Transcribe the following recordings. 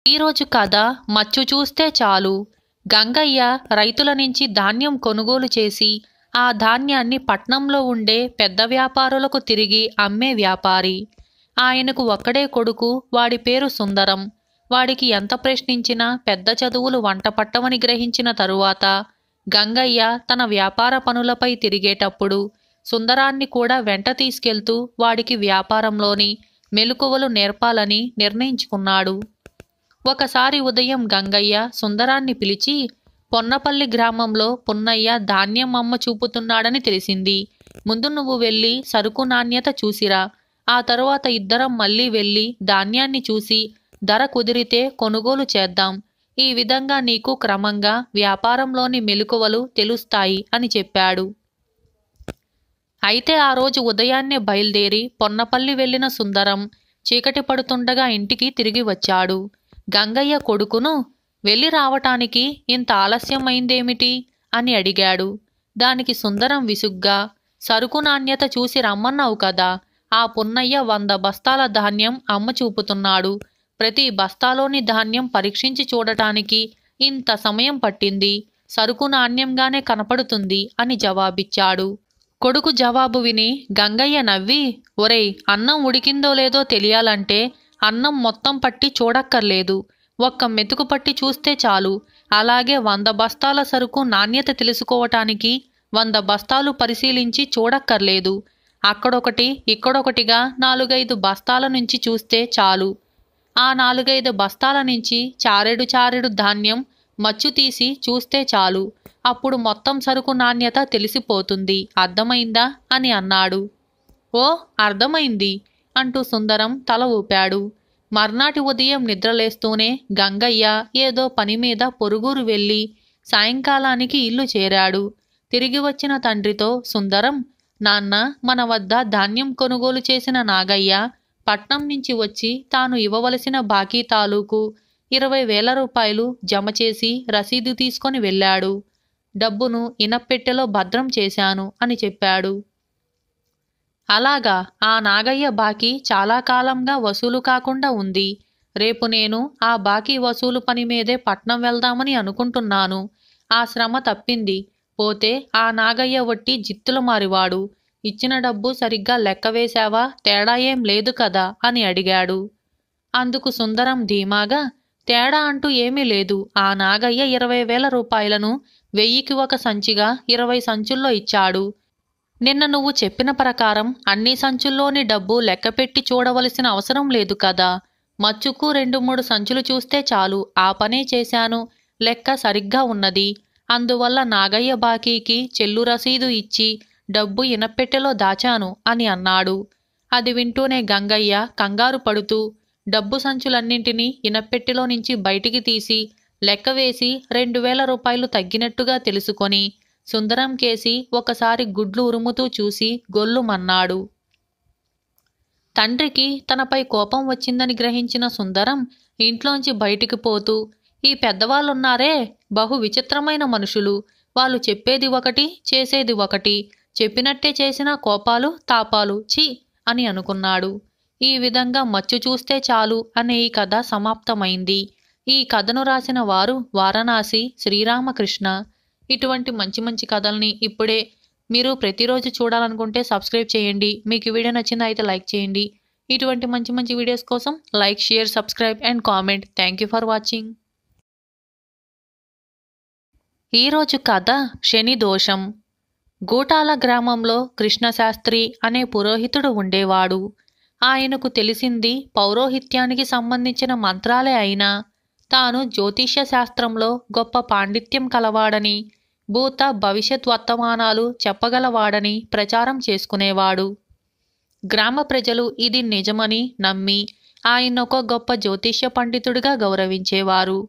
ఈరోజు కథ మచ్చు చూస్తే చాలు. గంగయ్య రైతుల నుంచి ధాన్యం కొనుగోలు చేసి ఆ ధాన్యాన్ని పట్నంలో ఉండే పెద్ద వ్యాపారులకు తిరిగి అమ్మే వ్యాపారి. ఆయనకు ఒక్కడే కొడుకు, వాడి పేరు సుందరం. వాడికి ఎంత ప్రశ్నించినా పెద్ద చదువులు వంట పట్టవని గ్రహించిన తరువాత గంగయ్య తన వ్యాపార పనులపై తిరిగేటప్పుడు సుందరాన్ని కూడా వెంట తీసుకెళ్తూ వాడికి వ్యాపారంలోని మెలకువలు నేర్పాలని నిర్ణయించుకున్నాడు. ఒకసారి ఉదయం గంగయ్య సుందరాన్ని పిలిచి, పొన్నపల్లి గ్రామంలో పున్నయ్య ధాన్యం అమ్మ చూపుతున్నాడని తెలిసింది. ముందు నువ్వు వెళ్ళి సరుకు నాణ్యత చూసిరా. ఆ తరువాత ఇద్దరం మళ్ళీ వెళ్ళి ధాన్యాన్ని చూసి ధర కుదిరితే కొనుగోలు చేద్దాం. ఈ విధంగా నీకు క్రమంగా వ్యాపారంలోని మెలకువలు తెలుస్తాయి అని చెప్పాడు. అయితే ఆ రోజు ఉదయాన్నే బయలుదేరి పొన్నపల్లి వెళ్ళిన సుందరం చీకటి పడుతుండగా ఇంటికి తిరిగి వచ్చాడు. గంగయ్య కొడుకును, వెళ్ళి రావటానికి ఇంత ఆలస్యమైందేమిటి అని అడిగాడు. దానికి సుందరం విసుగ్గా, సరుకు నాణ్యత చూసి రమ్మన్నావు కదా, ఆ పున్నయ్య 100 బస్తాల ధాన్యం అమ్మ చూపుతున్నాడు. ప్రతి బస్తాలోని ధాన్యం పరీక్షించి చూడటానికి ఇంత సమయం పట్టింది. సరుకు నాణ్యంగానే కనపడుతుంది అని జవాబిచ్చాడు. కొడుకు జవాబు విని గంగయ్య నవ్వి, ఒరేయ్, అన్నం ఉడికిందో లేదో తెలియాలంటే అన్నం మొత్తం పట్టి చూడక్కర్లేదు, ఒక్క మెతుకు పట్టి చూస్తే చాలు. అలాగే 100 బస్తాల సరుకు నాణ్యత తెలుసుకోవటానికి 100 బస్తాలు పరిశీలించి చూడక్కర్లేదు. అక్కడొకటి ఇక్కడొకటిగా 4-5 బస్తాల నుంచి చూస్తే చాలు. ఆ 4-5 బస్తాల నుంచి చారెడు ధాన్యం మచ్చు తీసి చూస్తే చాలు. అప్పుడు మొత్తం సరుకు నాణ్యత తెలిసిపోతుంది. అర్థమైందా అని అన్నాడు. ఓ, అర్థమైంది అంటూ సుందరం తల ఊపాడు. మర్నాటి ఉదయం నిద్రలేస్తూనే గంగయ్య ఏదో పని మీద పొరుగురు వెళ్ళి సాయంకాలానికి ఇల్లు చేరాడు. తిరిగి వచ్చిన తండ్రితో సుందరం, నాన్న, మన వద్ద ధాన్యం కొనుగోలు చేసిన నాగయ్య పట్నం నుంచి వచ్చి తాను ఇవ్వవలసిన బాకీ తాలూకు 20,000 రూపాయలు జమ చేసి రసీదు తీసుకొని వెళ్ళాడు. డబ్బును ఇనప్పెట్టెలో భద్రం చేశాను అని చెప్పాడు. అలాగా, ఆ నాగయ్య బాకీ చాలా కాలంగా వసూలు కాకుండా ఉంది. రేపు నేను ఆ బాకీ వసూలు పని మీదే పట్నం వెళ్దామని అనుకుంటున్నాను. ఆ శ్రమ తప్పింది. పోతే ఆ నాగయ్య వట్టి జిత్తుల మారివాడు. ఇచ్చిన డబ్బు సరిగ్గా లెక్క వేశావా? తేడా ఏం లేదు కదా అని అడిగాడు. అందుకు సుందరం ధీమాగా, తేడా అంటూ ఏమీ లేదు. ఆ నాగయ్య 20,000 రూపాయలను 1000కి ఒక సంచిగా 20 సంచుల్లో ఇచ్చాడు. నిన్న నువ్వు చెప్పిన ప్రకారం అన్ని సంచుల్లోని డబ్బు లెక్కపెట్టి చూడవలసిన అవసరం లేదు కదా. మచ్చుకు 2-3 సంచులు చూస్తే చాలు. ఆ పనే చేశాను. లెక్క సరిగ్గా ఉన్నది. అందువల్ల నాగయ్య బాకీకి చెల్లు రసీదు ఇచ్చి డబ్బు ఇనప్పెట్టెలో దాచాను అని అన్నాడు. అది వింటూనే గంగయ్య కంగారు పడుతూ డబ్బు సంచులన్నింటినీ ఇనప్పెట్టెలో నుంచి బయటికి తీసి లెక్కవేసి 2,000 రూపాయలు తగ్గినట్టుగా తెలుసుకొని సుందరం కేసి ఒకసారి గుడ్లు ఉరుముతూ చూసి గొల్లుమన్నాడు. తండ్రికి తనపై కోపం వచ్చిందని గ్రహించిన సుందరం ఇంట్లోంచి బయటికి పోతూ, ఈ పెద్దవాళ్ళున్నారే, బహు విచిత్రమైన మనుషులు. వాళ్ళు చెప్పేది ఒకటి, చేసేది ఒకటి. చెప్పినట్టే చేసిన కోపాలు తాపాలు, ఛీ అని అనుకున్నాడు. ఈ విధంగా మచ్చు చూస్తే చాలు అనే ఈ కథ సమాప్తమైంది. ఈ కథను రాసిన వారు వారణాసి శ్రీరామకృష్ణ. ఇటువంటి మంచి మంచి కథల్ని ఇప్పుడే మీరు ప్రతిరోజు చూడాలనుకుంటే సబ్స్క్రైబ్ చేయండి. మీకు వీడియో నచ్చిందా అయితే లైక్ చేయండి. ఇటువంటి మంచి మంచి వీడియోస్ కోసం like, share, subscribe and comment. Thank you for watching. ఈరోజు కథ శని దోషం. గూటాల గ్రామంలో కృష్ణశాస్త్రి అనే పురోహితుడు ఉండేవాడు. ఆయనకు తెలిసింది పౌరోహిత్యానికి సంబంధించిన మంత్రాలే అయినా తాను జ్యోతిష్య శాస్త్రంలో గొప్ప పాండిత్యం కలవాడని, భూత భవిష్యత్ వర్తమానాలు చెప్పగలవాడని ప్రచారం చేసుకునేవాడు. గ్రామ ప్రజలు ఇది నిజమని నమ్మి ఆయనొక గొప్ప జ్యోతిష్య పండితుడిగా గౌరవించేవారు.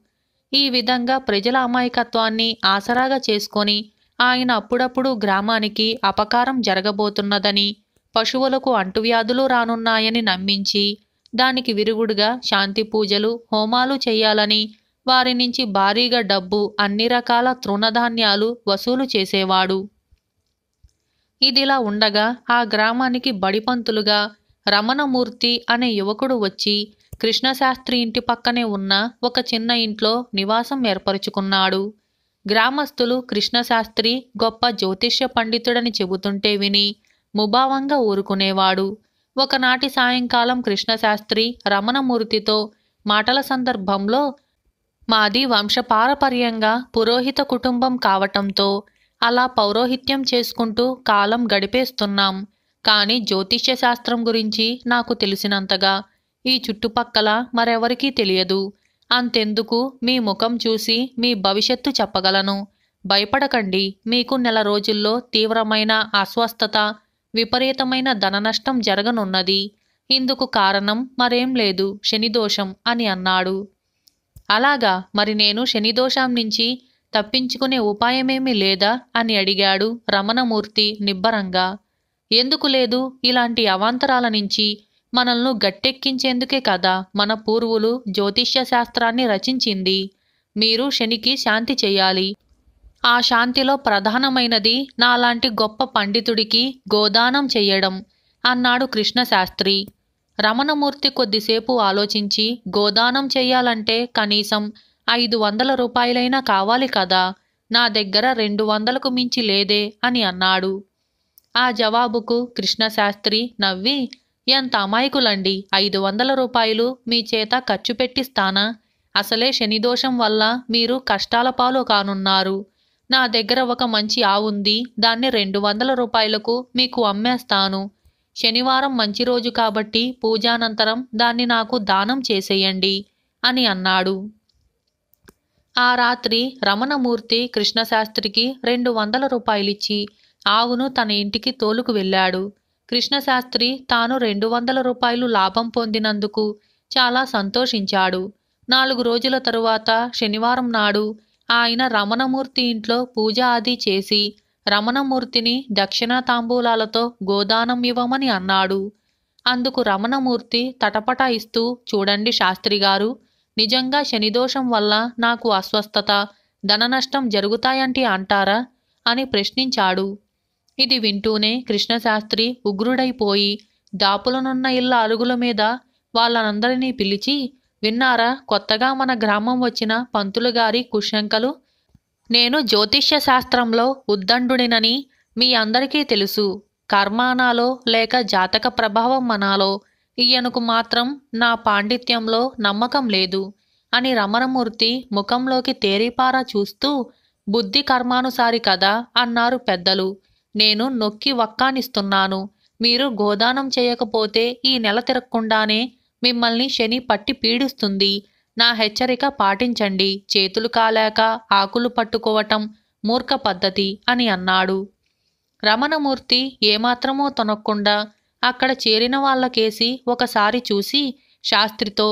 ఈ విధంగా ప్రజల అమాయకత్వాన్ని ఆసరాగా చేసుకొని ఆయన అప్పుడప్పుడు గ్రామానికి అపకారం జరగబోతున్నదని, పశువులకు అంటువ్యాధులు రానున్నాయని నమ్మించి దానికి విరుగుడుగా శాంతి పూజలు, హోమాలు చేయాలని వారి నుంచి భారీగా డబ్బు, అన్ని రకాల తృణధాన్యాలు వసూలు చేసేవాడు. ఇదిలా ఉండగా ఆ గ్రామానికి బడిపంతులుగా రమణమూర్తి అనే యువకుడు వచ్చి కృష్ణశాస్త్రి ఇంటి పక్కనే ఉన్న ఒక చిన్న ఇంట్లో నివాసం ఏర్పరుచుకున్నాడు. గ్రామస్తులు కృష్ణశాస్త్రి గొప్ప జ్యోతిష్య పండితుడని చెబుతుంటే విని ముభావంగా ఊరుకునేవాడు. ఒకనాటి సాయంకాలం కృష్ణశాస్త్రి రమణమూర్తితో మాటల సందర్భంలో, మాది వంశపారపర్యంగా పురోహిత కుటుంబం కావటంతో అలా పౌరోహిత్యం చేసుకుంటూ కాలం గడిపేస్తున్నాం. కానీ జ్యోతిష్య శాస్త్రం గురించి నాకు తెలిసినంతగా ఈ చుట్టుపక్కల మరెవరికీ తెలియదు. అంతెందుకు, మీ ముఖం చూసి మీ భవిష్యత్తు చెప్పగలను. భయపడకండి. మీకు నెల రోజుల్లో తీవ్రమైన అస్వస్థత, విపరీతమైన ధననష్టం జరగనున్నది. ఇందుకు కారణం మరేం లేదు, శనిదోషం అని అన్నాడు. అలాగా, మరి నేను శనిదోషం నుంచి తప్పించుకునే ఉపాయమేమీ లేదా అని అడిగాడు రమణమూర్తి నిబ్బరంగా. ఎందుకు లేదు? ఇలాంటి అవాంతరాల నుంచి మనల్ని గట్టెక్కించేందుకే కదా మన పూర్వులు జ్యోతిష్య శాస్త్రాన్ని రచించింది. మీరు శనికి శాంతి చెయ్యాలి. ఆ శాంతిలో ప్రధానమైనది నాలాంటి గొప్ప పండితుడికి గోదానం చెయ్యడం అన్నాడు కృష్ణశాస్త్రి. రమణమూర్తి కొద్దిసేపు ఆలోచించి, గోదానం చెయ్యాలంటే కనీసం 500 రూపాయలైనా కావాలి కదా. నా దగ్గర 200కు మించి లేదే అని అన్నాడు. ఆ జవాబుకు కృష్ణశాస్త్రి నవ్వి, ఎంత అమాయకులండి, 500 రూపాయలు మీ చేత ఖర్చు పెట్టిస్తానా? అసలే శనిదోషం వల్ల మీరు కష్టాల పాలు కానున్నారు. నా దగ్గర ఒక మంచి ఆవుంది, దాన్ని 200 రూపాయలకు మీకు అమ్మేస్తాను. శనివారం మంచి రోజు కాబట్టి పూజానంతరం దాన్ని నాకు దానం చేసేయండి అని అన్నాడు. ఆ రాత్రి రమణమూర్తి కృష్ణశాస్త్రికి 200 రూపాయలిచ్చి ఆవును తన ఇంటికి తోలుకు వెళ్ళాడు. కృష్ణశాస్త్రి తాను 200 రూపాయలు లాభం పొందినందుకు చాలా సంతోషించాడు. 4 రోజుల తరువాత శనివారం నాడు ఆయన రమణమూర్తి ఇంట్లో పూజ ఆది చేసి రమణమూర్తిని దక్షిణ తాంబూలాలతో గోదానం ఇవ్వమని అన్నాడు. అందుకు రమణమూర్తి తటపటాయిస్తూ, చూడండి శాస్త్రిగారు, నిజంగా శనిదోషం వల్ల నాకు అస్వస్థత, ధననష్టం జరుగుతాయంటే అంటారా అని ప్రశ్నించాడు. ఇది వింటూనే కృష్ణశాస్త్రి ఉగ్రుడైపోయి దాపులనున్న ఇళ్ళ అరుగుల మీద వాళ్ళనందరినీ పిలిచి, విన్నారా, కొత్తగా మన గ్రామం వచ్చిన పంతులుగారి కుశంకలు? నేను జ్యోతిష్య శాస్త్రంలో ఉద్దండుడినని మీ అందరికీ తెలుసు. కర్మానాలో లేక జాతక ప్రభావం అనాలో ఈయనకు మాత్రం నా పాండిత్యంలో నమ్మకం లేదు అని రమణమూర్తి ముఖంలోకి తేరిపారా చూస్తూ, బుద్ధి కర్మానుసారి కదా అన్నారు పెద్దలు. నేను నొక్కి వక్కానిస్తున్నాను. మీరు గోదానం చేయకపోతే ఈ నెల తిరగకుండానే మిమ్మల్ని శని పట్టి పీడిస్తుంది. నా హెచ్చరిక పాటించండి. చేతులు కాలేక ఆకులు పట్టుకోవటం మూర్ఖ పద్ధతి అని అన్నాడు. రమణమూర్తి ఏమాత్రమూ తొనక్కుండా అక్కడ చేరిన వాళ్ళకేసి ఒకసారి చూసి శాస్త్రితో,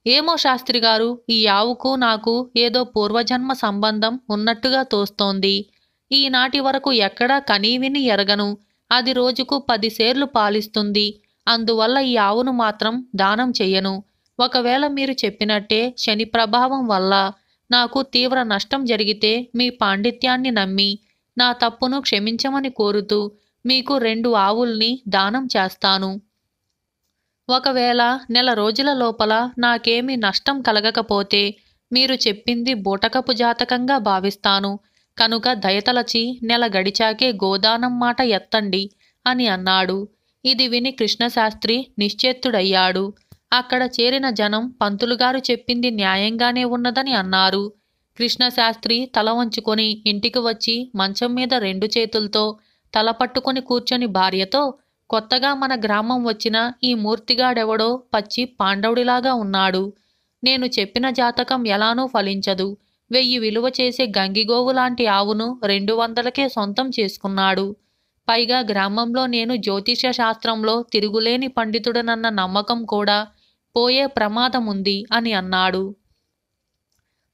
ఏమో శాస్త్రిగారు, ఈ ఆవుకు నాకు ఏదో పూర్వజన్మ సంబంధం ఉన్నట్టుగా తోస్తోంది. ఈనాటి వరకు ఎక్కడా కనీవిని ఎరగను. అది రోజుకు 10 సేర్లు పాలిస్తుంది. అందువల్ల ఈ ఆవును మాత్రం దానం చెయ్యను. ఒకవేళ మీరు చెప్పినట్టే శని ప్రభావం వల్ల నాకు తీవ్ర నష్టం జరిగితే మీ పాండిత్యాన్ని నమ్మి నా తప్పును క్షమించమని కోరుతూ మీకు 2 ఆవుల్ని దానం చేస్తాను. ఒకవేళ నెల రోజుల లోపల నాకేమీ నష్టం కలగకపోతే మీరు చెప్పింది బూటకపు జాతకంగా భావిస్తాను. కనుక దయతలచి నెల గడిచాకే గోదానం మాట ఎత్తండి అని అన్నాడు. ఇది విని కృష్ణశాస్త్రి నిశ్చేత్తుడయ్యాడు. అక్కడ చేరిన జనం పంతులుగారు చెప్పింది న్యాయంగానే ఉన్నదని అన్నారు. కృష్ణశాస్త్రి తల వంచుకొని ఇంటికి వచ్చి మంచం మీద 2 చేతులతో తల పట్టుకొని కూర్చొని భార్యతో, కొత్తగా మన గ్రామం వచ్చిన ఈ మూర్తిగాడెవడో పచ్చి పాండవుడిలాగా ఉన్నాడు. నేను చెప్పిన జాతకం ఎలానూ ఫలించదు. 1000 విలువ చేసే గంగిగోవు లాంటి ఆవును 200కే సొంతం చేసుకున్నాడు. పైగా గ్రామంలో నేను జ్యోతిష శాస్త్రంలో తిరుగులేని పండితుడనన్న నమ్మకం కూడా పోయే ప్రమాదముంది అని అన్నాడు.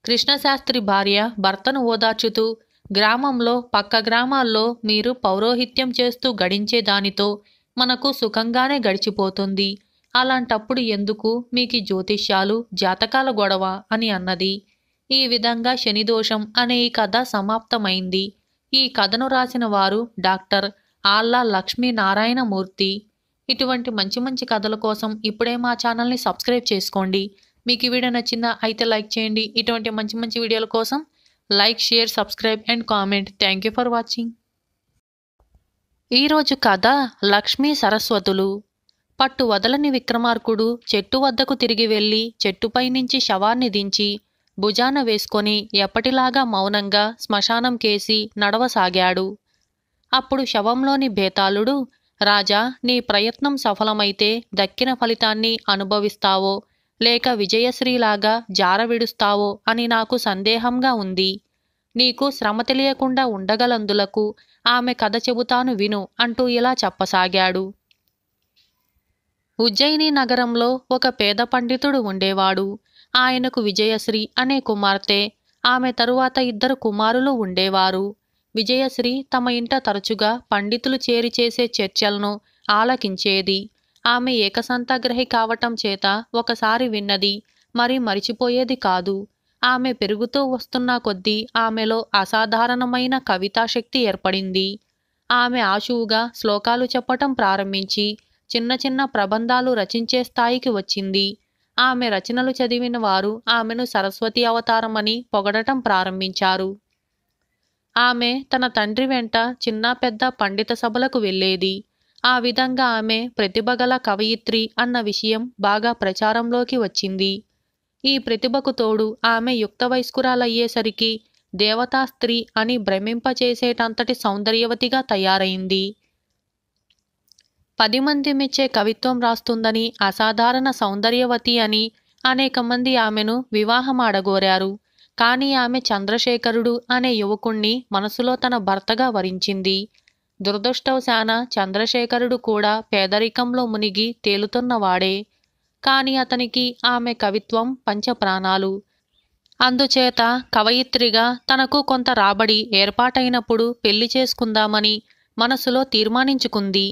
కృష్ణశాస్త్రి భార్య భర్తను ఓదార్చుతూ, గ్రామంలో పక్క గ్రామాల్లో మీరు పౌరోహిత్యం చేస్తూ గడించే దానితో మనకు సుఖంగానే గడిచిపోతుంది. అలాంటప్పుడు ఎందుకు మీకు జ్యోతిష్యాలు, జాతకాల గొడవ అని అన్నది. ఈ విధంగా శనిదోషం అనే ఈ కథ సమాప్తమైంది. ఈ కథను రాసిన వారు డాక్టర్ ఆళ్ళ లక్ష్మీనారాయణమూర్తి. ఇటువంటి మంచి మంచి కథల కోసం ఇప్పుడే మా ఛానల్ని సబ్స్క్రైబ్ చేసుకోండి. మీకు ఈ వీడియో నచ్చిందా అయితే లైక్ చేయండి. ఇటువంటి మంచి మంచి వీడియోల కోసం like, share, subscribe and comment. Thank you for watching. ఈరోజు కథ లక్ష్మీ సరస్వతులు. పట్టు వదలని విక్రమార్కుడు చెట్టు వద్దకు తిరిగి వెళ్ళి చెట్టుపై నుంచి శవాన్ని దించి భుజాన వేసుకొని ఎప్పటిలాగా మౌనంగా శ్మశానం కేసి నడవసాగాడు. అప్పుడు శవంలోని బేతాళుడు, రాజా, నీ ప్రయత్నం సఫలమైతే దక్కిన ఫలితాన్ని అనుభవిస్తావో లేక విజయశ్రీలాగా జారవిడుస్తావో అని నాకు సందేహంగా ఉంది. నీకు శ్రమ తెలియకుండా ఉండగలందులకు ఆమె కథ చెబుతాను విను అంటూ ఇలా చెప్పసాగాడు. ఉజ్జయిని నగరంలో ఒక పేద పండితుడు ఉండేవాడు. ఆయనకు విజయశ్రీ అనే కుమార్తె, ఆమె తరువాత 2 కుమారులు ఉండేవారు. విజయశ్రీ తమ ఇంట తరచుగా పండితులు చేరి చేసే చర్చలను ఆలకించేది. ఆమె ఏకసంతాగ్రహి కావటం చేత ఒకసారి విన్నది మరి మరిచిపోయేది కాదు. ఆమె పెరుగుతూ వస్తున్న కొద్దీ ఆమెలో అసాధారణమైన కవితాశక్తి ఏర్పడింది. ఆమె ఆశువుగా శ్లోకాలు చెప్పటం ప్రారంభించి చిన్న చిన్న ప్రబంధాలు రచించే స్థాయికి వచ్చింది. ఆమె రచనలు చదివిన వారు ఆమెను సరస్వతి అవతారమని పొగడటం ప్రారంభించారు. ఆమె తన తండ్రి వెంట చిన్న పెద్ద పండిత సభలకు వెళ్ళేది. ఆ విధంగా ఆమె ప్రతిభగల కవయిత్రి అన్న విషయం బాగా ప్రచారంలోకి వచ్చింది. ఈ ప్రతిభకు తోడు ఆమె యుక్త వయస్కురాలయ్యేసరికి దేవతా స్త్రీ అని భ్రమింపచేసేటంతటి సౌందర్యవతిగా తయారైంది. 10 మంది మెచ్చే కవిత్వం రాస్తుందని, అసాధారణ సౌందర్యవతి అని అనేక మంది ఆమెను వివాహమాడగోరారు. కానీ ఆమె చంద్రశేఖరుడు అనే యువకుణ్ణి మనసులో తన భర్తగా వరించింది. దురదృష్టవశాన చంద్రశేఖరుడు కూడా పేదరికంలో మునిగి తేలుతున్నవాడే. కాని అతనికి ఆమె కవిత్వం పంచప్రాణాలు. అందుచేత కవయిత్రిగా తనకు కొంత రాబడి ఏర్పాటైనప్పుడు పెళ్లి చేసుకుందామని మనసులో తీర్మానించుకుంది.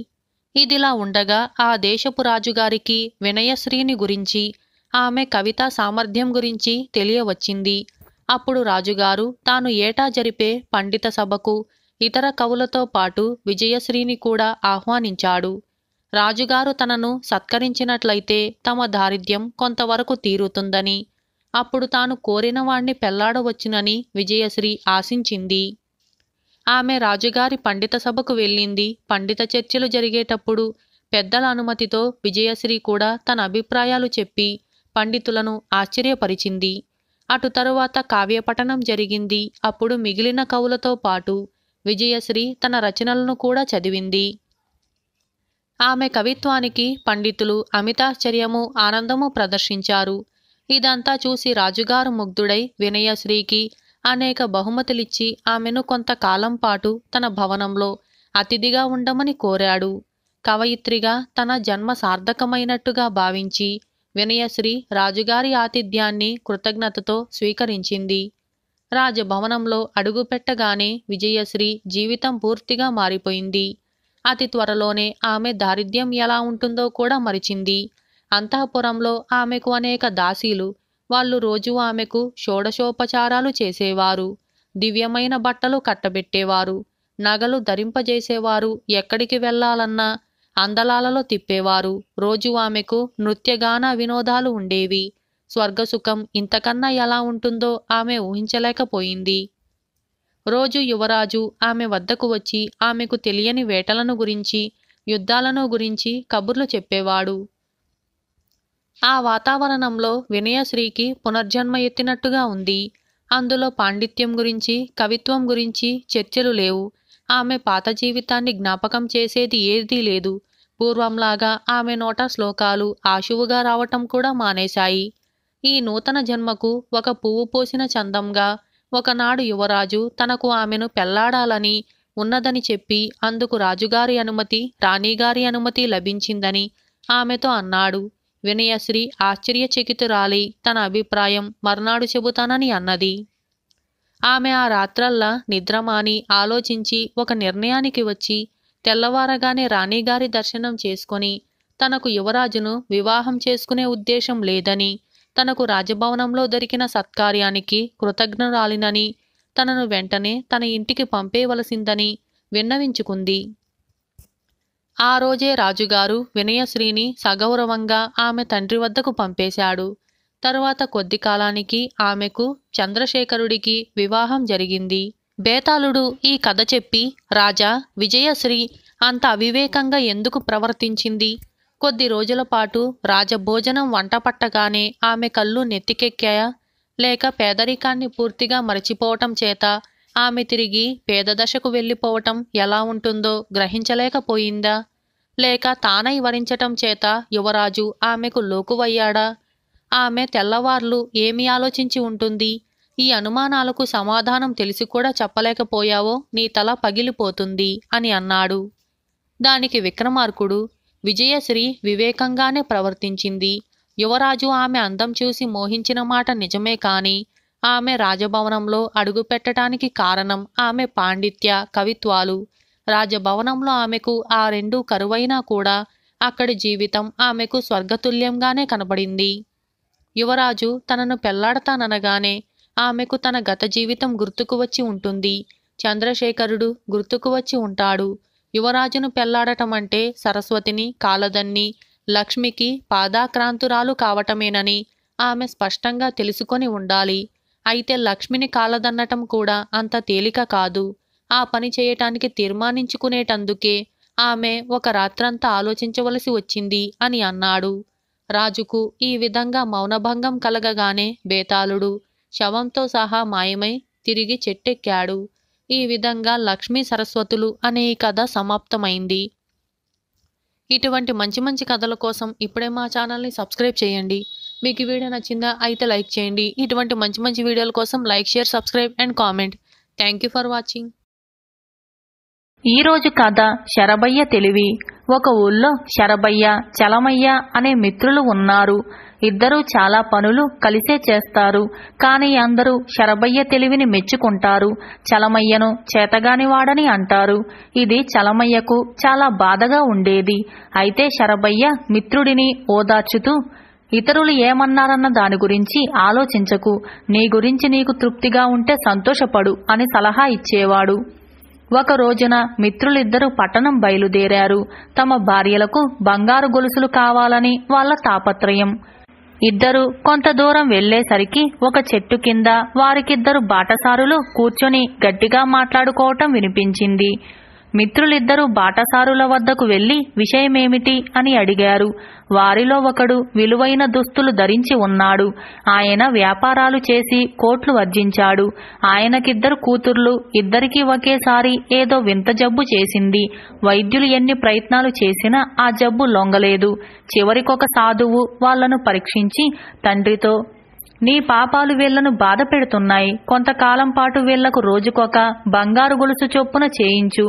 ఇదిలా ఉండగా ఆ దేశపు రాజుగారికి వినయశ్రీని గురించి, ఆమె కవితా సామర్థ్యం గురించి తెలియవచ్చింది. అప్పుడు రాజుగారు తాను ఏటా జరిపే పండిత సభకు ఇతర కవులతో పాటు విజయశ్రీని కూడా ఆహ్వానించాడు. రాజుగారు తనను సత్కరించినట్లయితే తమ దారిద్ర్యం కొంతవరకు తీరుతుందని, అప్పుడు తాను కోరిన వాణ్ణి పెళ్లాడవచ్చునని విజయశ్రీ ఆశించింది. ఆమె రాజుగారి పండిత సభకు వెళ్ళింది. పండిత చర్చలు జరిగేటప్పుడు పెద్దల అనుమతితో విజయశ్రీ కూడా తన అభిప్రాయాలు చెప్పి పండితులను ఆశ్చర్యపరిచింది. అటు తరువాత కావ్యపఠనం జరిగింది. అప్పుడు మిగిలిన కవులతో పాటు విజయశ్రీ తన రచనలను కూడా చదివింది. ఆమె కవిత్వానికి పండితులు అమితాశ్చర్యము, ఆనందము ప్రదర్శించారు. ఇదంతా చూసి రాజుగారు ముగ్ధుడై వినయశ్రీకి అనేక బహుమతులిచ్చి ఆమెను కొంతకాలం పాటు తన భవనంలో అతిథిగా ఉండమని కోరాడు. కవయిత్రిగా తన జన్మ సార్థకమైనట్టుగా భావించి వినయశ్రీ రాజుగారి ఆతిథ్యాన్ని కృతజ్ఞతతో స్వీకరించింది. రాజభవనంలో అడుగుపెట్టగానే విజయశ్రీ జీవితం పూర్తిగా మారిపోయింది. అతి త్వరలోనే ఆమె దారిద్ర్యం ఎలా ఉంటుందో కూడా మరిచింది. అంతఃపురంలో ఆమెకు అనేక దాసీలు. వాళ్ళు రోజూ ఆమెకు షోడశోపచారాలు చేసేవారు. దివ్యమైన బట్టలు కట్టబెట్టేవారు. నగలు ధరింపజేసేవారు. ఎక్కడికి వెళ్లాలన్నా అందలాలలో తిప్పేవారు. రోజు ఆమెకు నృత్యగాన వినోదాలు ఉండేవి. స్వర్గసుఖం ఇంతకన్నా ఎలా ఉంటుందో ఆమె ఊహించలేకపోయింది. రోజు యువరాజు ఆమె వద్దకు వచ్చి ఆమెకు తెలియని వేటలను గురించి, యుద్ధాలను గురించి కబుర్లు చెప్పేవాడు. ఆ వాతావరణంలో వినయశ్రీకి పునర్జన్మ ఎత్తినట్టుగా ఉంది. అందులో పాండిత్యం గురించి, కవిత్వం గురించి చర్చలు లేవు. ఆమె పాత జీవితాన్ని జ్ఞాపకం చేసేది ఏదీ లేదు. పూర్వంలాగా ఆమె నోట శ్లోకాలు ఆశువుగా రావటం కూడా మానేశాయి. ఈ నూతన జన్మకు ఒక పువ్వు పోసిన చందంగా ఒకనాడు యువరాజు తనకు ఆమెను పెళ్లాడాలని ఉన్నదని చెప్పి అందుకు రాజుగారి అనుమతి, రాణిగారి అనుమతి లభించిందని ఆమెతో అన్నాడు. వినయశ్రీ ఆశ్చర్యచకితురాలి తన అభిప్రాయం మర్నాడు చెబుతానని అన్నది. ఆమె ఆ రాత్రల్లా నిద్రమాని ఆలోచించి ఒక నిర్ణయానికి వచ్చి తెల్లవారగానే రాణిగారి దర్శనం చేసుకొని తనకు యువరాజును వివాహం చేసుకునే ఉద్దేశం లేదని, తనకు రాజభవనంలో దొరికిన సత్కార్యానికి కృతజ్ఞురాలినని, తనను వెంటనే తన ఇంటికి పంపేవలసిందని విన్నవించుకుంది. ఆ రోజే రాజుగారు వినయశ్రీని సగౌరవంగా ఆమె తండ్రి వద్దకు పంపేశాడు. తరువాత కొద్ది కాలానికి ఆమెకు చంద్రశేఖరుడికి వివాహం జరిగింది. బేతాళుడు ఈ కథ చెప్పి, రాజా, విజయశ్రీ అంత అవివేకంగా ఎందుకు ప్రవర్తించింది? కొద్ది రోజుల పాటు రాజభోజనం వంట పట్టగానే ఆమె కళ్ళు నెత్తికెక్కాయా? లేక పేదరికాన్ని పూర్తిగా మరచిపోవటం చేత ఆమె తిరిగి పేదదశకు వెళ్ళిపోవటం ఎలా ఉంటుందో గ్రహించలేకపోయిందా? లేక తానై వరించటం చేత యువరాజు ఆమెకు లోకువయ్యాడా? ఆమె తెల్లవార్లు ఏమి ఆలోచించి ఉంటుంది? ఈ అనుమానాలకు సమాధానం తెలిసి కూడా చెప్పలేకపోయావో నీ తల పగిలిపోతుంది అని అన్నాడు. దానికి విక్రమార్కుడు, విజయశ్రీ వివేకంగానే ప్రవర్తించింది. యువరాజు ఆమె అందం చూసి మోహించిన మాట నిజమే కాని ఆమె రాజభవనంలో అడుగుపెట్టడానికి కారణం ఆమె పాండిత్య, కవిత్వాలు. రాజభవనంలో ఆమెకు ఆ రెండూ కరువైనా కూడా అక్కడి జీవితం ఆమెకు స్వర్గతుల్యంగానే కనబడింది. యువరాజు తనను పెళ్లాడతాననగానే ఆమెకు తన గత జీవితం గుర్తుకు వచ్చి ఉంటుంది. చంద్రశేఖరుడు గుర్తుకు వచ్చి ఉంటాడు. యువరాజును పెళ్లాడటం అంటే సరస్వతిని, కాలదన్ని, లక్ష్మికి పాదాక్రాంతురాలు కావటమేనని ఆమె స్పష్టంగా తెలుసుకొని ఉండాలి. అయితే లక్ష్మిని కాలదన్నటం కూడా అంత తేలిక కాదు. ఆ పని చేయటానికి తీర్మానించుకునేటందుకే ఆమె ఒక రాత్రంతా ఆలోచించవలసి వచ్చింది అని అన్నాడు. రాజుకు ఈ విధంగా మౌనభంగం కలగగానే బేతాళుడు శవంతో సహా మాయమై తిరిగి చెట్టెక్కాడు. ఈ విధంగా లక్ష్మీ సరస్వతులు అనే ఈ కథ సమాప్తమైంది. ఇటువంటి మంచి మంచి కథల కోసం ఇప్పుడే మా ఛానల్ని సబ్స్క్రైబ్ చేయండి. మీకు ఈ వీడియో నచ్చిందా? అయితే లైక్ చేయండి. ఇటువంటి మంచి మంచి వీడియోల కోసం like, share, subscribe and comment. Thank you for watching. ఈరోజు కథ శరభయ్య తెలివి. ఒక ఊళ్ళో శరభయ్య, చలమయ్య అనే మిత్రులు ఉన్నారు. ఇద్దరూ చాలా పనులు కలిసే చేస్తారు. కానీ అందరూ శరభయ్య తెలివిని మెచ్చుకుంటారు. చలమయ్యను చేతగానివాడని అంటారు. ఇది చలమయ్యకు చాలా బాధగా ఉండేది. అయితే శరభయ్య మిత్రుడిని ఓదార్చుతూ, ఇతరులు ఏమన్నారన్న దాని గురించి ఆలోచించకు, నీ గురించి నీకు తృప్తిగా ఉంటే సంతోషపడు అని సలహా ఇచ్చేవాడు. ఒక రోజున మిత్రులిద్దరూ పట్టణం బయలుదేరారు. తమ భార్యలకు బంగారు గొలుసులు కావాలని వాళ్ళ తాపత్రయం. ఇద్దరు కొంత దూరం వెళ్లేసరికి ఒక చెట్టు కింద వారికిద్దరు బాటసారులు కూర్చొని గట్టిగా మాట్లాడుకోవటం వినిపించింది. మిత్రులిద్దరూ బాటసారుల వద్దకు వెళ్లి విషయమేమిటి అని అడిగారు. వారిలో ఒకడు విలువైన దుస్తులు ధరించి ఉన్నాడు. ఆయన వ్యాపారాలు చేసి కోట్లు ఆర్జించాడు. ఆయనకిద్దరు కూతుర్లు. ఇద్దరికీ ఒకేసారి ఏదో వింత జబ్బు చేసింది. వైద్యులు ఎన్ని ప్రయత్నాలు చేసినా ఆ జబ్బు లొంగలేదు. చివరికొక సాధువు వాళ్లను పరీక్షించి తండ్రితో, నీ పాపాలు వీళ్లను బాధ పెడుతున్నాయి. కొంతకాలం పాటు వీళ్లకు రోజుకొక బంగారు గొలుసు చొప్పున చేయించు.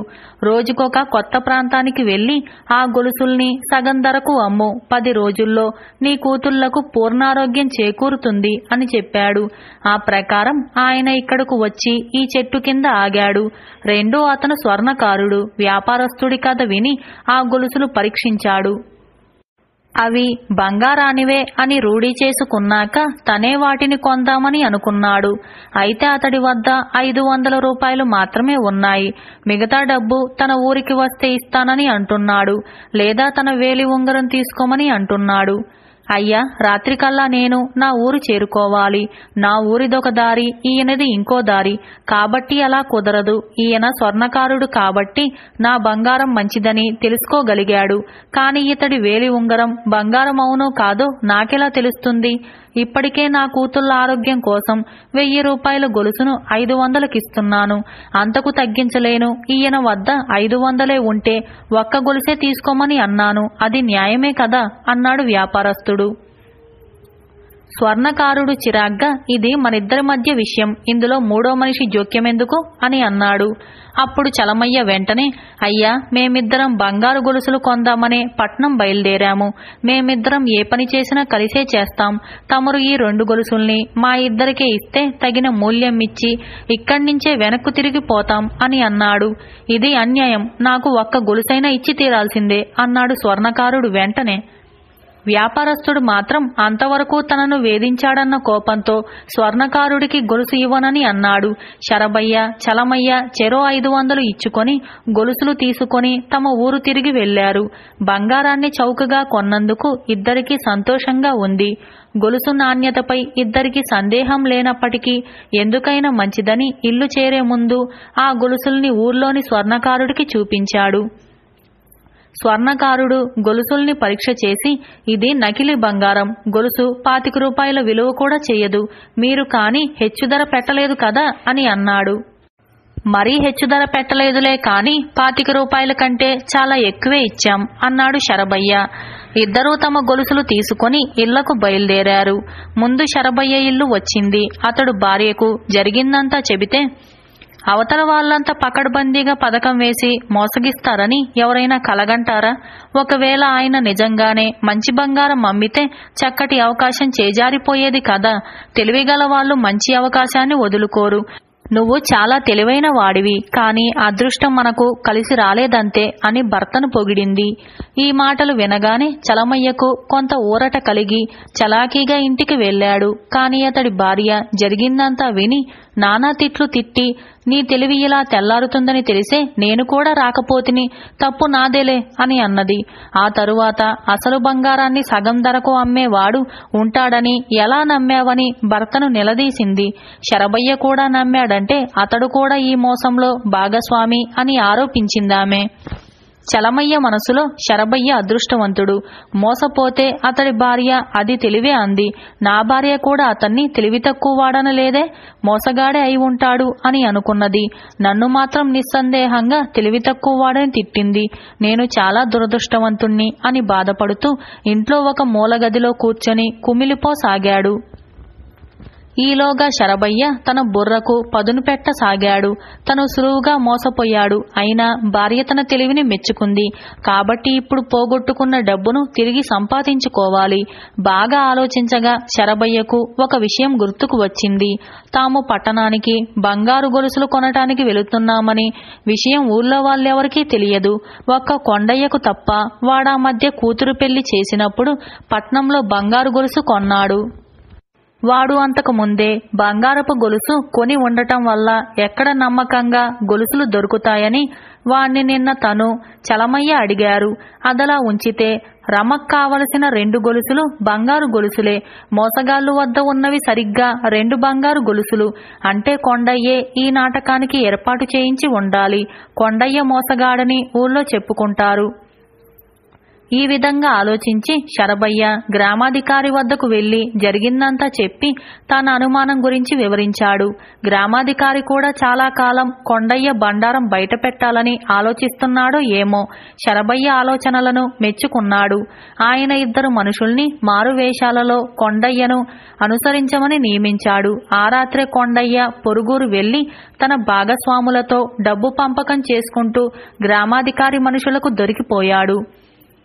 రోజుకొక కొత్త ప్రాంతానికి వెళ్లి ఆ గొలుసుల్ని సగం ధరకు అమ్ము. 10 రోజుల్లో నీ కూతుళ్లకు పూర్ణారోగ్యం చేకూరుతుంది అని చెప్పాడు. ఆ ప్రకారం ఆయన ఇక్కడకు వచ్చి ఈ చెట్టు కింద ఆగాడు. రెండో అతను స్వర్ణకారుడు. వ్యాపారస్తుడి కథ విని ఆ గొలుసులు పరీక్షించాడు. అవి బంగారానివే అని రూఢీ చేసుకున్నాక తనే వాటిని కొందామని అనుకున్నాడు. అయితే అతడి వద్ద 500 రూపాయలు మాత్రమే ఉన్నాయి. మిగతా డబ్బు తన ఊరికి వస్తే ఇస్తానని అంటున్నాడు. లేదా తన వేలి ఉంగరం తీసుకోమని అంటున్నాడు. అయ్యా, రాత్రికల్లా నేను నా ఊరు చేరుకోవాలి. నా ఊరిదొక దారి, ఈయనది ఇంకో దారి. కాబట్టి అలా కుదరదు. ఈయన స్వర్ణకారుడు కాబట్టి నా బంగారం మంచిదని తెలుసుకోగలిగాడు. కాని ఇతడి వేలి ఉంగరం బంగారం అవునో కాదో నాకెలా తెలుస్తుంది? ఇప్పటికే నా కూతుళ్ళ ఆరోగ్యం కోసం 1000 రూపాయల గొలుసును 500కిస్తున్నాను. అంతకు తగ్గించలేను. ఈయన వద్ద 500 ఉంటే ఒక్క గొలుసే తీసుకోమని అన్నాను. అది న్యాయమే కదా అన్నాడు వ్యాపారస్తుడు. స్వర్ణకారుడు చిరాగ్గా, ఇది మనిద్దరి మధ్య విషయం. ఇందులో మూడో మనిషి జోక్యమెందుకు అని అన్నాడు. అప్పుడు చలమయ్య వెంటనే, అయ్యా, మేమిద్దరం బంగారు గొలుసులు కొందామనే పట్నం బయలుదేరాము. మేమిద్దరం ఏ పని చేసినా కలిసే చేస్తాం. తమరు ఈ 2 గొలుసుల్ని మా ఇద్దరికే ఇస్తే తగిన మూల్యం ఇచ్చి ఇక్కడ్నించే వెనక్కు తిరిగిపోతాం అని అన్నాడు. ఇది అన్యాయం. నాకు ఒక్క గొలుసైనా ఇచ్చి తీరాల్సిందే అన్నాడు స్వర్ణకారుడు వెంటనే. వ్యాపారస్తుడు మాత్రం అంతవరకు తనను వేధించాడన్న కోపంతో స్వర్ణకారుడికి గొలుసు ఇవ్వనని అన్నాడు. శరభయ్య, చలమయ్య చెరో 500 ఇచ్చుకొని గొలుసులు తీసుకొని తమ ఊరు తిరిగి వెళ్లారు. బంగారాన్ని చౌకగా కొన్నందుకు ఇద్దరికీ సంతోషంగా ఉంది. గొలుసు నాణ్యతపై ఇద్దరికి సందేహం లేనప్పటికీ ఎందుకైనా మంచిదని ఇల్లు చేరే ముందు ఆ గొలుసుల్ని ఊర్లోని స్వర్ణకారుడికి చూపించాడు. స్వర్ణకారుడు గొలుసుల్ని పరీక్ష చేసి, ఇది నకిలీ బంగారం, గొలుసు 25 రూపాయల విలువ కూడా చేయదు, మీరు కాని హెచ్చు ధర పెట్టలేదు కదా అని అన్నాడు. మరీ హెచ్చు ధర పెట్టలేదులే కాని 25 రూపాయల కంటే చాలా ఎక్కువే ఇచ్చాం అన్నాడు శరభయ్య. ఇద్దరూ తమ గొలుసులు తీసుకుని ఇళ్లకు బయలుదేరారు. ముందు శరభయ్య ఇల్లు వచ్చింది. అతడు భార్యకు జరిగిందంతా చెబితే, అవతల వాళ్ళంతా పకడ్బందీగా పథకం వేసి మోసగిస్తారని ఎవరైనా కలగంటారా? ఒకవేళ ఆయన నిజంగానే మంచి బంగారం అమ్మితే చక్కటి అవకాశం చేజారిపోయేది కదా. తెలివిగల వాళ్ళు మంచి అవకాశాన్ని వదులుకోరు. నువ్వు చాలా తెలివైన వాడివి, కాని అదృష్టం మనకు కలిసి రాలేదంతే అని భర్తను పొగిడింది. ఈ మాటలు వినగానే చలమయ్యకు కొంత ఊరట కలిగి చలాకీగా ఇంటికి వెళ్లాడు. కాని అతడి భార్య జరిగిందంతా విని నానా తిట్లు తిట్టి, నీ తెలివి ఇలా తెల్లారుతుందని తెలిసే నేను కూడా రాకపోతిని, తప్పు నాదేలే అని అన్నది. ఆ తరువాత అసలు బంగారాన్ని సగం ధరకు అమ్మేవాడు ఉంటాడని ఎలా నమ్మావని భర్తను నిలదీసింది. శరభయ్య కూడా నమ్మాడంటే అతడు కూడా ఈ మోసంలో భాగస్వామి అని ఆరోపించిందామె. చలమయ్య మనసులో శరభయ్య అదృష్టవంతుడు, మోసపోతే అతడి భార్య అది తెలివే అంది. నా భార్య కూడా అతన్ని తెలివి తక్కువ వాడనలేదే, మోసగాడే అయి ఉంటాడు అని అనుకున్నది. నన్ను మాత్రం నిస్సందేహంగా తెలివి తక్కువ వాడని తిట్టింది. నేను చాలా దురదృష్టవంతుణ్ణి అని బాధపడుతూ ఇంట్లో ఒక మూలగదిలో కూర్చొని కుమిలిపోసాగాడు. ఈలోగా శరభయ్య తన బుర్రకు పదును పెట్టసాగాడు. తను సులువుగా మోసపోయాడు. అయినా భార్య తన తెలివిని మెచ్చుకుంది కాబట్టి ఇప్పుడు పోగొట్టుకున్న డబ్బును తిరిగి సంపాదించుకోవాలి. బాగా ఆలోచించగా శరభయ్యకు ఒక విషయం గుర్తుకు వచ్చింది. తాము పట్టణానికి బంగారు గొలుసులు కొనటానికి వెళుతున్నామని విషయం ఊళ్ళో వాళ్ళెవరికీ తెలియదు. ఒక్క కొండయ్యకు తప్ప. వాడా మధ్య కూతురు పెళ్లి చేసినప్పుడు పట్నంలో బంగారు గొలుసు కొన్నాడు. వాడు అంతకు ముందే బంగారపు గొలుసు కొని ఉండటం వల్ల ఎక్కడ నమ్మకంగా గొలుసులు దొరుకుతాయని వాణ్ణి నిన్న తను చలమయ్య అడిగారు. అదలా ఉంచితే రమకు కావలసిన 2 గొలుసులు బంగారు గొలుసులే. మోసగాళ్లు వద్ద ఉన్నవి సరిగ్గా 2 బంగారు గొలుసులు. అంటే కొండయ్యే ఈ నాటకానికి ఏర్పాటు చేయించి ఉండాలి. కొండయ్య మోసగాడని ఊళ్ళో చెప్పుకుంటారు. ఈ విధంగా ఆలోచించి శరభయ్య గ్రామాధికారి వద్దకు వెళ్లి జరిగిందంతా చెప్పి తన అనుమానం గురించి వివరించాడు. గ్రామాధికారి కూడా చాలా కాలం కొండయ్య బండారం బయట పెట్టాలని ఆలోచిస్తున్నాడో ఏమో శరభయ్య ఆలోచనలను మెచ్చుకున్నాడు. ఆయన 2 మనుషుల్ని మారువేషాలలో కొండయ్యను అనుసరించమని నియమించాడు. ఆ రాత్రే కొండయ్య పొరుగురు వెళ్లి తన భాగస్వాములతో డబ్బు పంపకం చేసుకుంటూ గ్రామాధికారి మనుషులకు దొరికిపోయాడు.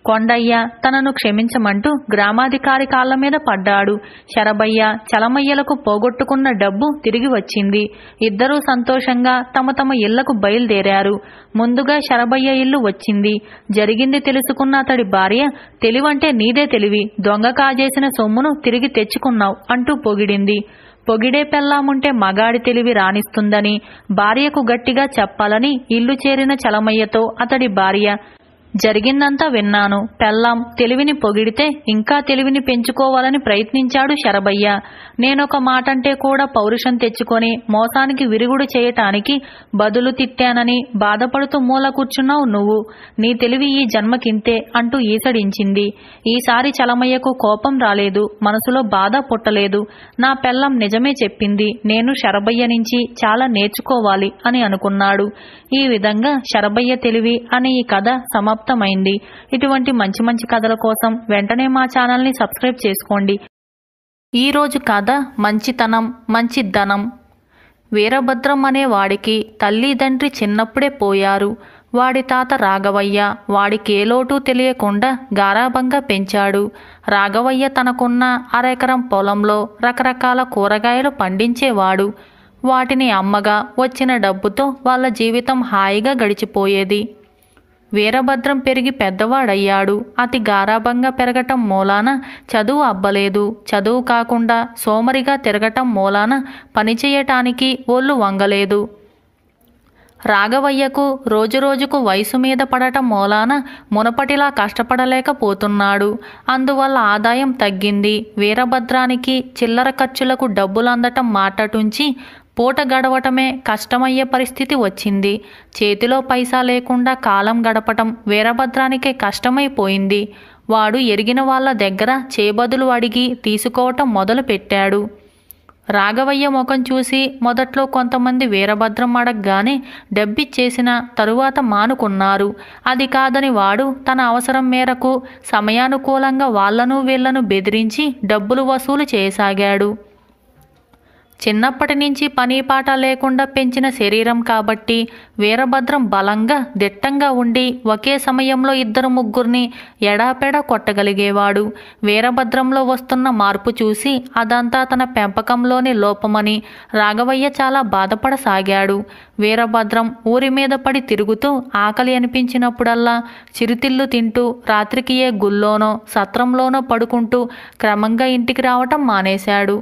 కొండయ్య తనను క్షమించమంటూ గ్రామాధికారి కాళ్ల మీద పడ్డాడు. శరభయ్య, చలమయ్యలకు పోగొట్టుకున్న డబ్బు తిరిగి వచ్చింది. ఇద్దరూ సంతోషంగా తమ తమ ఇళ్లకు బయలుదేరారు. ముందుగా శరభయ్య ఇల్లు వచ్చింది. జరిగింది తెలుసుకున్న అతడి భార్య, తెలివంటే నీదే తెలివి, దొంగ కాజేసిన సొమ్మును తిరిగి తెచ్చుకున్నావు అంటూ పొగిడింది. పొగిడే పెళ్ళాముంటే మగాడి తెలివి రాణిస్తుందని భార్యకు గట్టిగా చెప్పాలని ఇల్లు చేరిన చలమయ్యతో అతడి భార్య, జరిగిందంతా విన్నాను. పెళ్ళాం తెలివిని పొగిడితే ఇంకా తెలివిని పెంచుకోవాలని ప్రయత్నించాడు శరభయ్య. నేనొక మాటంటే కూడా పౌరుషం తెచ్చుకొని మోసానికి విరుగుడు చేయటానికి బదులు తిట్టానని బాధపడుతూ మూల కూర్చున్నావు నువ్వు. నీ తెలివి ఈ జన్మకింతే అంటూ ఈసడించింది. ఈసారి చలమయ్యకు కోపం రాలేదు, మనసులో బాధ పుట్టలేదు. నా పెళ్ళాం నిజమే చెప్పింది, నేను శరభయ్య నుంచి చాలా నేర్చుకోవాలి అని అనుకున్నాడు. ఈ విధంగా శరభయ్య తెలివి అనే ఈ కథ సమాప్తమైంది. ఇటువంటి మంచి మంచి కథల కోసం వెంటనే మా ఛానల్ని సబ్స్క్రైబ్ చేసుకోండి. ఈరోజు కథ మంచితనం మంచిద్దనం. వీరభద్రం అనే వాడికి తల్లిదండ్రి చిన్నప్పుడే పోయారు. వాడి తాత రాఘవయ్య వాడికి ఏ లోటు తెలియకుండా గారాబంగా పెంచాడు. రాఘవయ్య తనకున్న 1/2 ఎకరం పొలంలో రకరకాల కూరగాయలు పండించేవాడు. వాటిని అమ్మగా వచ్చిన డబ్బుతో వాళ్ళ జీవితం హాయిగా గడిచిపోయేది. వీరభద్రం పెరిగి పెద్దవాడయ్యాడు. అతి గారాబంగా పెరగటం మూలాన చదువు అబ్బలేదు. చదువు కాకుండా సోమరిగా తిరగటం మూలాన పనిచేయటానికి ఒళ్ళు వంగలేదు. రాఘవయ్యకు రోజురోజుకు వయసు మీద పడటం మూలాన మునపటిలా కష్టపడలేకపోతున్నాడు. అందువల్ల ఆదాయం తగ్గింది. వీరభద్రానికి చిల్లర ఖర్చులకు డబ్బులు అందటం మాటటుంచి పూట గడవటమే కష్టమయ్యే పరిస్థితి వచ్చింది. చేతిలో పైసా లేకుండా కాలం గడపటం వీరభద్రానికే కష్టమైపోయింది. వాడు ఎరిగిన వాళ్ళ దగ్గర చేబదులు అడిగి తీసుకోవటం మొదలు పెట్టాడు. రాఘవయ్య ముఖం చూసి మొదట్లో కొంతమంది వీరభద్రం అడగగానే డబ్బిచ్చేసిన తరువాత మానుకున్నారు. అది కాదని వాడు తన అవసరం మేరకు సమయానుకూలంగా వాళ్లను వీళ్లను బెదిరించి డబ్బులు వసూలు చేయసాగాడు. చిన్నప్పటి నుంచి పనీపాట లేకుండా పెంచిన శరీరం కాబట్టి వీరభద్రం బలంగా దిట్టంగా ఉండి ఒకే సమయంలో 2-3 ఎడాపెడా కొట్టగలిగేవాడు. వీరభద్రంలో వస్తున్న మార్పు చూసి అదంతా తన పెంపకంలోని లోపమని రాఘవయ్య చాలా బాధపడసాగాడు. వీరభద్రం ఊరి మీద పడి తిరుగుతూ ఆకలి అనిపించినప్పుడల్లా చిరుతిళ్ళు తింటూ రాత్రికి ఏ గుల్లోనో సత్రంలోనో పడుకుంటూ క్రమంగా ఇంటికి రావటం మానేశాడు.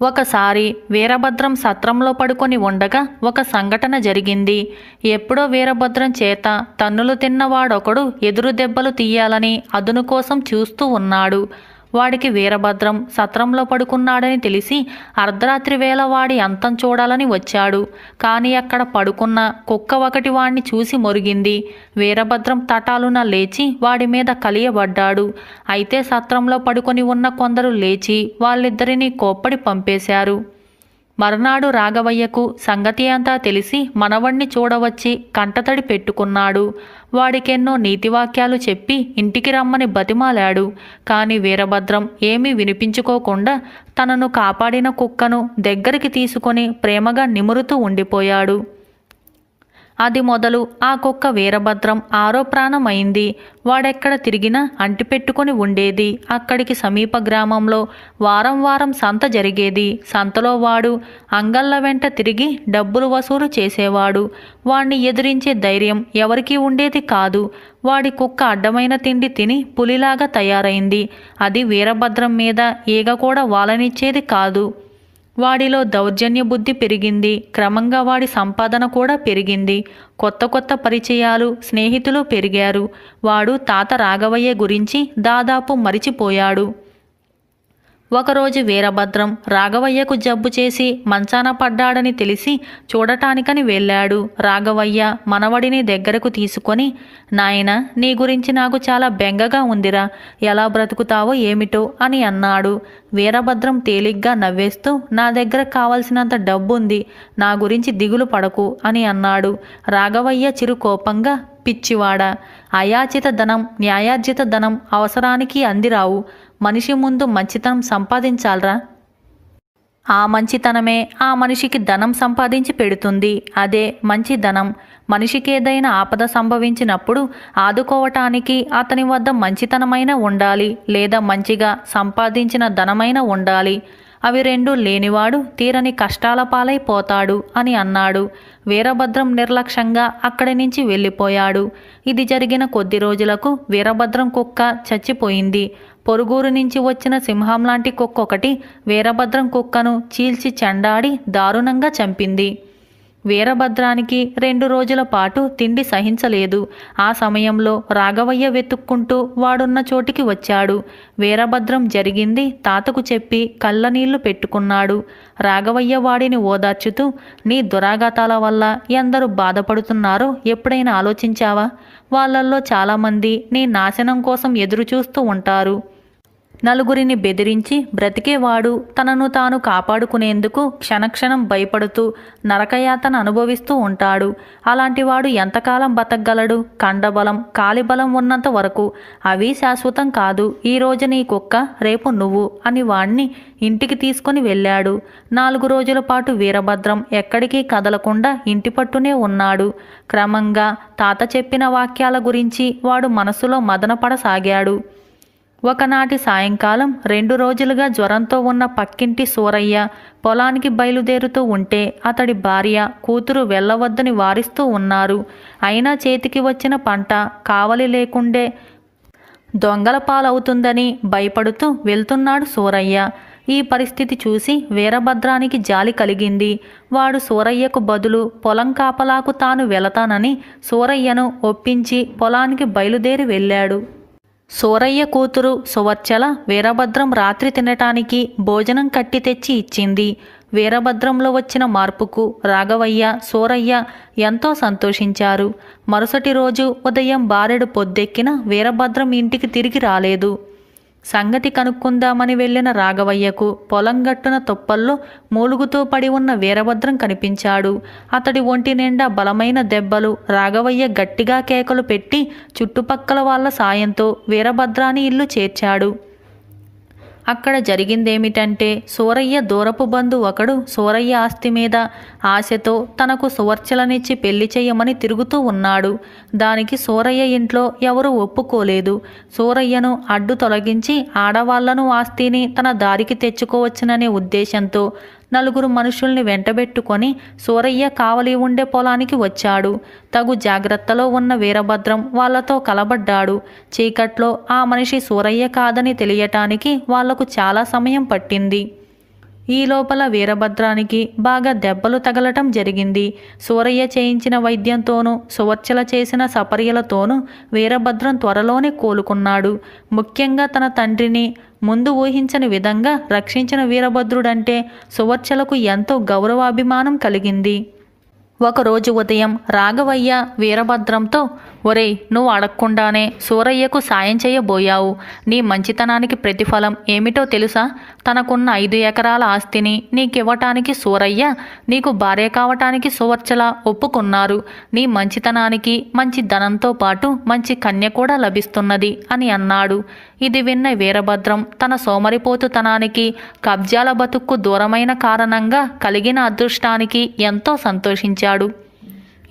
ఒకసారి వీరభద్రం సత్రంలో పడుకొని ఉండగా ఒక సంఘటన జరిగింది. ఎప్పుడో వీరభద్రం చేత తన్నులు తిన్నవాడొకడు ఎదురు దెబ్బలు తీయాలని అదును కోసం చూస్తూ ఉన్నాడు. వాడికి వీరభద్రం సత్రంలో పడుకున్నాడని తెలిసి అర్ధరాత్రి వేళ వాడి అంతం చూడాలని వచ్చాడు. కానీ అక్కడ పడుకున్న కుక్క ఒకటి వాడిని చూసి మొరిగింది. వీరభద్రం తటాలున లేచి వాడి మీద కలియబడ్డాడు. అయితే సత్రంలో పడుకొని ఉన్న కొందరు లేచి వాళ్ళిద్దరినీ కోప్పడి పంపేశారు. మర్నాడు రాఘవయ్యకు సంగతి అంతా తెలిసి మనవణ్ణి చూడవచ్చి కంటతడి పెట్టుకున్నాడు. వాడికెన్నో నీతివాక్యాలు చెప్పి ఇంటికి రమ్మని బతిమాలాడు. కాని వీరభద్రం ఏమీ వినిపించుకోకుండా తనను కాపాడిన కుక్కను దగ్గరికి తీసుకొని ప్రేమగా నిమురుతూ ఉండిపోయాడు. అది మొదలు ఆ కుక్క వీరభద్రం ఆరో ప్రాణమైంది. వాడెక్కడ తిరిగినా అంటిపెట్టుకుని ఉండేది. అక్కడికి సమీప గ్రామంలో వారం వారం సంత జరిగేది. సంతలో వాడు అంగళ్ళ వెంట తిరిగి డబ్బులు వసూలు చేసేవాడు. వాణ్ణి ఎదిరించే ధైర్యం ఎవరికీ ఉండేది కాదు. వాడి కుక్క అడ్డమైన తిండి తిని పులిలాగా తయారైంది. అది వీరభద్రం మీద ఈగ కూడా వాలనిచ్చేది కాదు. వాడిలో దౌర్జన్య బుద్ధి పెరిగింది. క్రమంగా వాడి సంపాదన కూడా పెరిగింది. కొత్త కొత్త పరిచయాలు, స్నేహితులు పెరిగారు. వాడు తాత రాఘవయ్య గురించి దాదాపు మరిచిపోయాడు. ఒకరోజు వీరభద్రం రాఘవయ్యకు జబ్బు చేసి మంచాన పడ్డాడని తెలిసి చూడటానికని వెళ్ళాడు. రాఘవయ్య మనవడిని దగ్గరకు తీసుకొని, నాయనా, నీ గురించి నాకు చాలా బెంగగా ఉందిరా, ఎలా బ్రతుకుతావో ఏమిటో అని అన్నాడు. వీరభద్రం తేలిగ్గా నవ్వేస్తూ, నా దగ్గర కావలసినంత డబ్బుంది, నా గురించి దిగులు పడకు అని అన్నాడు. రాఘవయ్య చిరుకోపంగా, పిచ్చివాడా, అయాచిత ధనం న్యాయార్జిత ధనం అవసరానికి అందిరావు. మనిషి ముందు మంచితనం సంపాదించాలరా. ఆ మంచితనమే ఆ మనిషికి ధనం సంపాదించి పెడుతుంది. అదే మంచి ధనం. మనిషికేదైనా ఆపద సంభవించినప్పుడు ఆదుకోవటానికి అతని వద్ద మంచితనమైన ఉండాలి, లేదా మంచిగా సంపాదించిన ధనమైన ఉండాలి. అవి రెండూ లేనివాడు తీరని కష్టాల పాలైపోతాడు అని అన్నాడు. వీరభద్రం నిర్లక్ష్యంగా అక్కడి నుంచి వెళ్ళిపోయాడు. ఇది జరిగిన కొద్ది రోజులకు వీరభద్రం కుక్క చచ్చిపోయింది. పొరుగురు నుంచి వచ్చిన సింహం లాంటి కుక్క ఒకటి వీరభద్రం కుక్కను చీల్చి చెండాడి దారుణంగా చంపింది. వీరభద్రానికి 2 రోజుల పాటు తిండి సహించలేదు. ఆ సమయంలో రాఘవయ్య వెతుక్కుంటూ వాడున్న చోటికి వచ్చాడు. వీరభద్రం జరిగింది తాతకు చెప్పి కళ్ళనీళ్లు పెట్టుకున్నాడు. రాఘవయ్య వాడిని ఓదార్చుతూ, నీ దురాఘాతాల వల్ల ఎందరూ బాధపడుతున్నారో ఎప్పుడైనా ఆలోచించావా? వాళ్ళల్లో చాలామంది నీ నాశనం కోసం ఎదురుచూస్తూ ఉంటారు. నలుగురిని బెదిరించి బ్రతికేవాడు తనను తాను కాపాడుకునేందుకు క్షణక్షణం భయపడుతూ నరకయాతన అనుభవిస్తూ ఉంటాడు. అలాంటివాడు ఎంతకాలం బతకగలడు? కండబలం, కాలిబలం ఉన్నంత వరకు. అవి శాశ్వతం కాదు. ఈరోజు నీ కుక్క, రేపు నువ్వు అని వాణ్ణి ఇంటికి తీసుకుని వెళ్ళాడు. 4 రోజుల పాటు వీరభద్రం ఎక్కడికి కదలకుండా ఇంటి పట్టునే ఉన్నాడు. క్రమంగా తాత చెప్పిన వాక్యాల గురించి వాడు మనసులో మదనపడసాగాడు. ఒకనాటి సాయంకాలం 2 రోజులుగా జ్వరంతో ఉన్న పక్కింటి సూరయ్య పొలానికి బయలుదేరుతూ ఉంటే అతడి భార్య కూతురు వెళ్ళవద్దని వారిస్తూ ఉన్నారు. అయినా చేతికి వచ్చిన పంట కావలి లేకుండే దొంగల పాలవుతుందని భయపడుతూ వెళ్తున్నాడు సూరయ్య. ఈ పరిస్థితి చూసి వీరభద్రానికి జాలి కలిగింది. వాడు సూరయ్యకు బదులు పొలం కాపలాకు తాను వెళతానని సూరయ్యను ఒప్పించి పొలానికి బయలుదేరి వెళ్ళాడు. సూరయ్య కూతురు సువర్చల వీరభద్రం రాత్రి తినటానికి భోజనం కట్టి తెచ్చి ఇచ్చింది. వీరభద్రంలో వచ్చిన మార్పుకు రాఘవయ్య, సూరయ్య ఎంతో సంతోషించారు. మరుసటి రోజు ఉదయం బారెడు పొద్దెక్కిన వీరభద్రం ఇంటికి తిరిగి రాలేదు. సంగతి కనుక్కుందామని వెళ్ళిన రాఘవయ్యకు పొలం గట్టున తుప్పల్లో మూలుగుతూ పడి ఉన్న వీరభద్రం కనిపించాడు. అతడి ఒంటి నిండా బలమైన దెబ్బలు. రాఘవయ్య గట్టిగా కేకలు పెట్టి చుట్టుపక్కల వాళ్ళ సాయంతో వీరభద్రాని ఇల్లు చేర్చాడు. అక్కడ జరిగిందేమిటంటే సూరయ్య దూరపు బంధు ఒకడు సూరయ్య ఆస్తి మీద ఆశతో తనకు సువర్చలనిచ్చి పెళ్లి చేయమని తిరుగుతూ ఉన్నాడు. దానికి సూరయ్య ఇంట్లో ఎవరూ ఒప్పుకోలేదు. సూరయ్యను అడ్డు తొలగించి ఆడవాళ్లను ఆస్తిని తన దారికి తెచ్చుకోవచ్చుననే ఉద్దేశంతో 4 మనుషుల్ని వెంటబెట్టుకొని సూరయ్య కావలి ఉండే పొలానికి వచ్చాడు. తగు జాగ్రత్తలో ఉన్న వీరభద్రం వాళ్లతో కలబడ్డాడు. చీకట్లో ఆ మనిషి సూరయ్య కాదని తెలియటానికి వాళ్లకు చాలా సమయం పట్టింది. ఈ లోపల వీరభద్రానికి బాగా దెబ్బలు తగలటం జరిగింది. సూరయ్య చేయించిన వైద్యంతోనూ సువర్చల చేసిన సపర్యలతోనూ వీరభద్రం త్వరలోనే కోలుకున్నాడు. ముఖ్యంగా తన తండ్రిని ముందు ఊహించని విధంగా రక్షించిన వీరభద్రుడంటే సువర్చలకు ఎంతో గౌరవాభిమానం కలిగింది. ఒకరోజు ఉదయం రాఘవయ్య వీరభద్రంతో, ఒరేయ్, నువ్వు అడగకుండానే సూరయ్యకు సాయం చేయబోయావు. నీ మంచితనానికి ప్రతిఫలం ఏమిటో తెలుసా? తనకున్న 5 ఎకరాల ఆస్తిని నీకివ్వటానికి సూరయ్య, నీకు భార్య కావటానికి సువర్చల ఒప్పుకున్నారు. నీ మంచితనానికి మంచి ధనంతో పాటు మంచి కన్య కూడా లభిస్తున్నది అని అన్నాడు. ఇది విన్న వీరభద్రం తన సోమరిపోతుతనానికి, కబ్జాల బతుక్కు దూరమైన కారణంగా కలిగిన అదృష్టానికి ఎంతో సంతోషించాడు.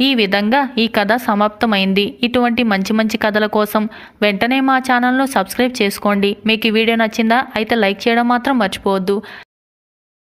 ఈ విధంగా ఈ కథ సమాప్తమైంది. ఇటువంటి మంచి మంచి కథల కోసం వెంటనే మా ఛానల్ను సబ్స్క్రైబ్ చేసుకోండి. మీకు ఈ వీడియో నచ్చిందా? అయితే లైక్ చేయడం మాత్రం మర్చిపోవద్దు.